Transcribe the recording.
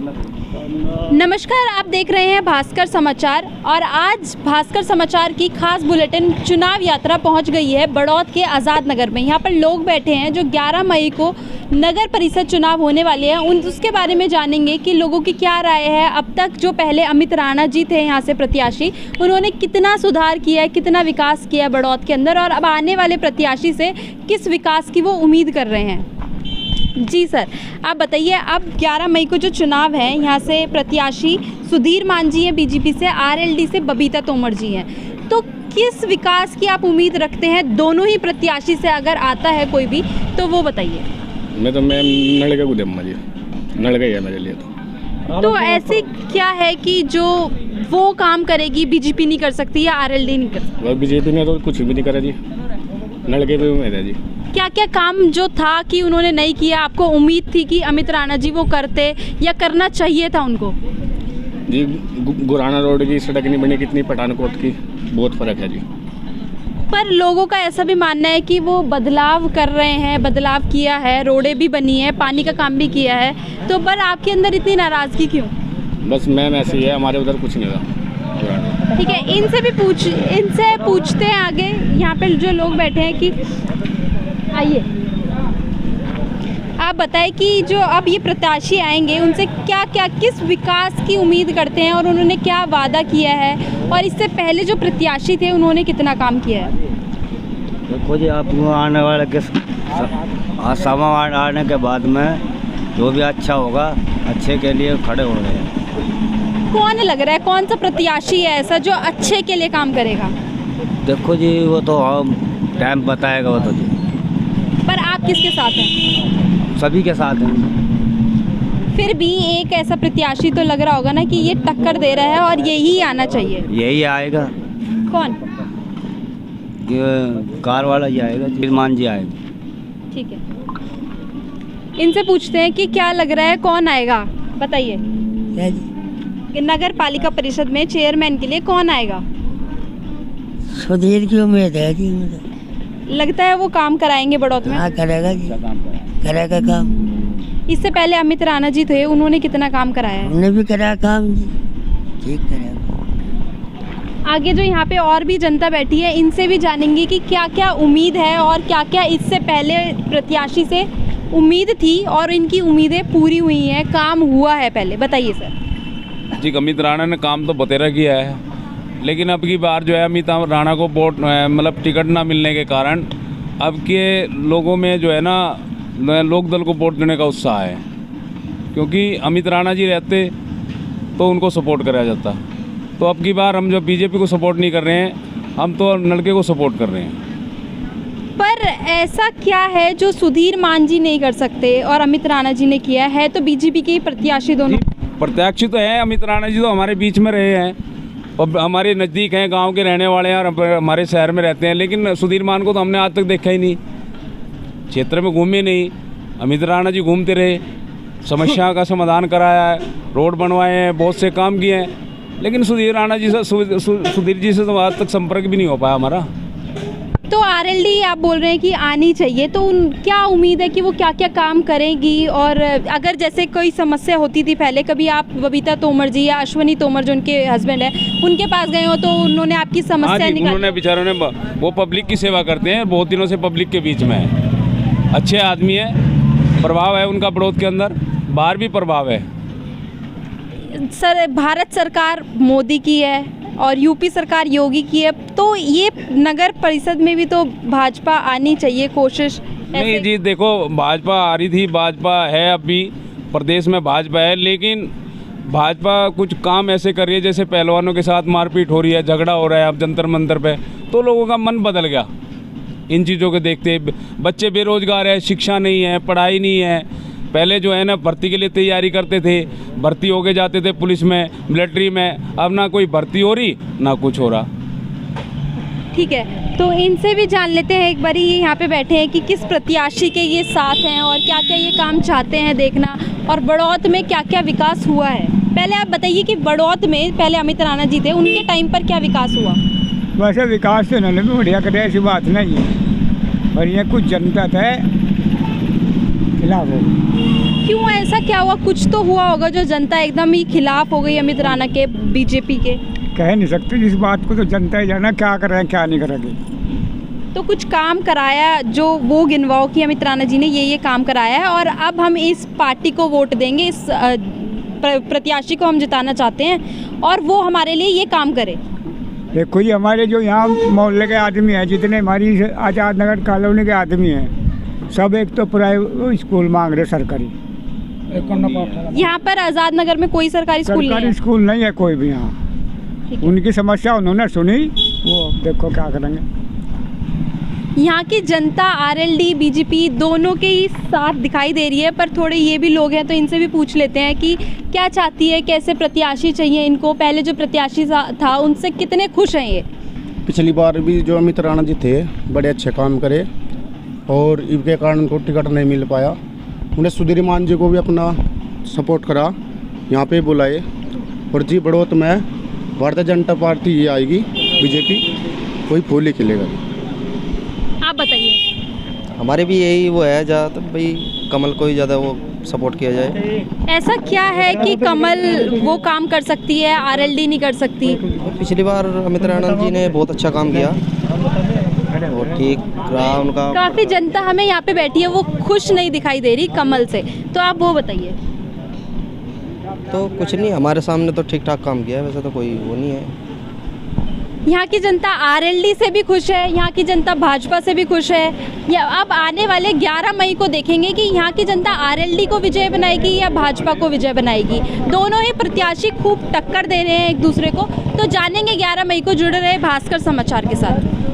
नमस्कार, आप देख रहे हैं भास्कर समाचार और आज भास्कर समाचार की खास बुलेटिन चुनाव यात्रा पहुंच गई है बड़ौद के आज़ाद नगर में। यहां पर लोग बैठे हैं जो 11 मई को नगर परिषद चुनाव होने वाले हैं, उसके बारे में जानेंगे कि लोगों की क्या राय है। अब तक जो पहले अमित राणा जी थे यहां से प्रत्याशी, उन्होंने कितना सुधार किया है, कितना विकास किया है बड़ौद के अंदर, और अब आने वाले प्रत्याशी से किस विकास की वो उम्मीद कर रहे हैं। जी सर, आप बताइए, अब 11 मई को जो चुनाव है यहाँ से प्रत्याशी सुधीर मान जी हैं बीजेपी से, आरएलडी से बबीता तोमर जी हैं, तो किस विकास की आप उम्मीद रखते हैं दोनों ही प्रत्याशी से? अगर आता है कोई भी तो वो बताइए। मैं नलगा को देम्मा जी, नलगा ही है मेरे लिए तो ऐसे क्या है कि जो वो काम करेगी बीजेपी नहीं कर सकती या आरएलडी नहीं कर सकती? बीजेपी ने तो कुछ भी नहीं करा जी, नलगे पे उम्मीद है जी। क्या क्या काम जो था कि उन्होंने नहीं किया, आपको उम्मीद थी कि अमित राणा जी वो करते या करना चाहिए था उनको? जी, गुराना रोड की सड़क नहीं बनी, कितनी पठानकोट की, बहुत फर्क है जी। पर लोगों का ऐसा भी मानना है कि वो बदलाव कर रहे हैं, बदलाव किया है, रोडें भी बनी है, पानी का काम भी किया है, तो पर आपके अंदर इतनी नाराज़गी क्यों? बस मैम ऐसी है, हमारे उधर कुछ नहीं था। ठीक है, इनसे पूछते हैं आगे। यहाँ पे जो लोग बैठे हैं कि आइए, आप बताएं कि जो अब ये प्रत्याशी आएंगे उनसे क्या क्या किस विकास की उम्मीद करते हैं और उन्होंने क्या वादा किया है, और इससे पहले जो प्रत्याशी थे उन्होंने कितना काम किया है? देखो जी, आप आने वाले के समय आने के बाद में जो भी अच्छा होगा, अच्छे के लिए खड़े हो रहे हैं। कौन लग रहा है, कौन सा प्रत्याशी है ऐसा जो अच्छे के लिए काम करेगा? देखो जी, वो तो हम टाइम बताएगा वो तो जी। पर आप किसके साथ हैं? सभी के साथ हैं। फिर भी एक ऐसा प्रत्याशी तो लग रहा होगा ना कि ये टक्कर दे रहा है और यही आना चाहिए। यही आएगा। कौन? ये कार वाला ही आएगा, मान जी आएगा। ठीक है, इनसे पूछते हैं कि क्या लग रहा है, कौन आएगा, बताइए। नगर पालिका परिषद में चेयरमैन के लिए कौन आएगा? सुधीर की उम्मीद है जी। लगता है वो काम कराएंगे बड़ौद में? हाँ, करेगा जी, करेगा काम। इससे पहले अमित राणा जी थे, उन्होंने कितना काम कराया है? उन्होंने भी कराया काम जी, ठीक करेगा। आगे जो यहाँ पे और भी जनता बैठी है, इनसे भी जानेंगे कि क्या क्या उम्मीद है और क्या क्या इससे पहले प्रत्याशी से उम्मीद थी और इनकी उम्मीदें पूरी हुई हैं, काम हुआ है पहले। बताइए सर। जी, अमित राणा ने काम तो बतेरा किया है, लेकिन अब की बार जो है अमित राणा को वोट मतलब टिकट ना मिलने के कारण अब के लोगों में जो है ना लोक दल को वोट देने का उत्साह है, क्योंकि अमित राणा जी रहते तो उनको सपोर्ट कराया जाता। तो अब की बार हम जो बीजेपी को सपोर्ट नहीं कर रहे हैं, हम तो नलके को सपोर्ट कर रहे हैं। पर ऐसा क्या है जो सुधीर मान जी नहीं कर सकते और अमित राणा जी ने किया है? तो बीजेपी के ही प्रत्याशी दोनों प्रत्याशी तो है, अमित राणा जी तो हमारे बीच में रहे हैं और हमारे नज़दीक हैं, गांव के रहने वाले हैं और हमारे शहर में रहते हैं, लेकिन सुधीर मान को तो हमने आज तक देखा ही नहीं, क्षेत्र में घूमे नहीं। अमित राणा जी घूमते रहे, समस्या का समाधान कराया है, रोड बनवाए हैं, बहुत से काम किए हैं, लेकिन सुधीर राणा जी से सुधीर जी से तो आज तक संपर्क भी नहीं हो पाया हमारा। तो आरएलडी आप बोल रहे हैं कि आनी चाहिए, तो क्या उम्मीद है कि वो क्या क्या काम करेगी? और अगर जैसे कोई समस्या होती थी पहले, कभी आप बबीता तोमर जी या अश्वनी तोमर जो उनके हस्बैंड है उनके पास गए हो तो उन्होंने आपकी समस्या निकाली? उन्होंने बेचारों ने, वो पब्लिक की सेवा करते हैं, बहुत दिनों से पब्लिक के बीच में है, अच्छे आदमी है, प्रभाव है उनका बड़ौद के अंदर, बाहर भी प्रभाव है। सर, भारत सरकार मोदी की है और यूपी सरकार योगी की है, तो ये नगर परिषद में भी तो भाजपा आनी चाहिए, कोशिश। नहीं जी, देखो भाजपा आ रही थी, भाजपा है, अभी प्रदेश में भाजपा है, लेकिन भाजपा कुछ काम ऐसे कर रही है जैसे पहलवानों के साथ मारपीट हो रही है, झगड़ा हो रहा है अब जंतर मंतर पे, तो लोगों का मन बदल गया इन चीज़ों को देखते। बच्चे बेरोजगार है, शिक्षा नहीं है, पढ़ाई नहीं है। पहले जो है ना भर्ती के लिए तैयारी करते थे, भर्ती हो के जाते थे पुलिस में, मिलिट्री में, अब ना कोई भर्ती हो रही ना कुछ हो रहा। ठीक है, तो इनसे भी जान लेते हैं एक बारी, ये यहाँ पे बैठे हैं, कि किस प्रत्याशी के ये साथ हैं और क्या क्या ये काम चाहते हैं देखना, और बड़ौद में क्या क्या विकास हुआ है। पहले आप बताइए कि बड़ौद में पहले अमित राणा जी थे, उनके टाइम पर क्या विकास हुआ? वैसे विकास तो इन्होंने भी बढ़िया करे, ऐसी बात नहीं है, पर ये कुछ जनता है खिलाफ हो। क्यों ऐसा क्या हुआ? कुछ तो हुआ होगा जो जनता एकदम ही खिलाफ हो गई अमित राणा के, बीजेपी के। कह नहीं सकते इस बात को, तो जनता ही जाना क्या कर रहे हैं क्या नहीं करेंगे। तो कुछ काम कराया जो वो गिनवाओ कि अमित राणा जी ने ये काम कराया है और अब हम इस पार्टी को वोट देंगे, इस प्रत्याशी को हम जिताना चाहते हैं और वो हमारे लिए ये काम करे। देखो ये हमारे जो यहाँ मोहल्ले के आदमी हैं, जितने हमारी आज़ाद नगर कॉलोनी के आदमी हैं, सब एक तो प्राइवेट स्कूल मांग रहे सरकारी। यहाँ पर आज़ाद नगर में कोई सरकारी स्कूल नहीं सरकारी है। स्कूल नहीं है कोई भी यहाँ। उनकी समस्या उन्होंने सुनी, वो देखो क्या करेंगे। यहाँ की जनता आरएलडी बीजेपी दोनों के ही साथ दिखाई दे रही है, पर थोड़े ये भी लोग हैं तो इनसे भी पूछ लेते हैं कि क्या चाहती है, कैसे प्रत्याशी चाहिए इनको, पहले जो प्रत्याशी था उनसे कितने खुश हैं ये। पिछली बार भी जो अमित राणा जी थे बड़े अच्छे काम करे और इनके कारण उनको टिकट नहीं मिल पाया। उन्हें सुधीर मान जी को भी अपना सपोर्ट करा, यहाँ पे बुलाए और जी बढ़ोत में भारतीय जनता पार्टी ये आएगी, बीजेपी कोई फूल ही खिलेगा। आप बताइए। हमारे भी यही वो है ज़्यादातर भाई कमल को ही ज़्यादा वो सपोर्ट किया जाए। ऐसा क्या है कि कमल वो काम कर सकती है, आरएलडी नहीं कर सकती? पिछली बार अमित राणा जी ने बहुत अच्छा काम किया और ठीक रहा उनका। काफ़ी जनता हमें यहाँ पे बैठी है वो खुश नहीं दिखाई दे रही कमल से, तो आप वो बताइए। तो कुछ नहीं, हमारे सामने तो ठीक ठाक काम किया है, वैसे तो कोई वो नहीं है। यहाँ की जनता आरएलडी से भी खुश है, यहाँ की जनता भाजपा से भी खुश है। या अब आने वाले 11 मई को देखेंगे कि यहाँ की जनता आरएलडी को विजय बनाएगी या भाजपा को विजय बनाएगी। दोनों ही प्रत्याशी खूब टक्कर दे रहे हैं एक दूसरे को, तो जानेंगे 11 मई को। जुड़े रहे भास्कर समाचार के साथ।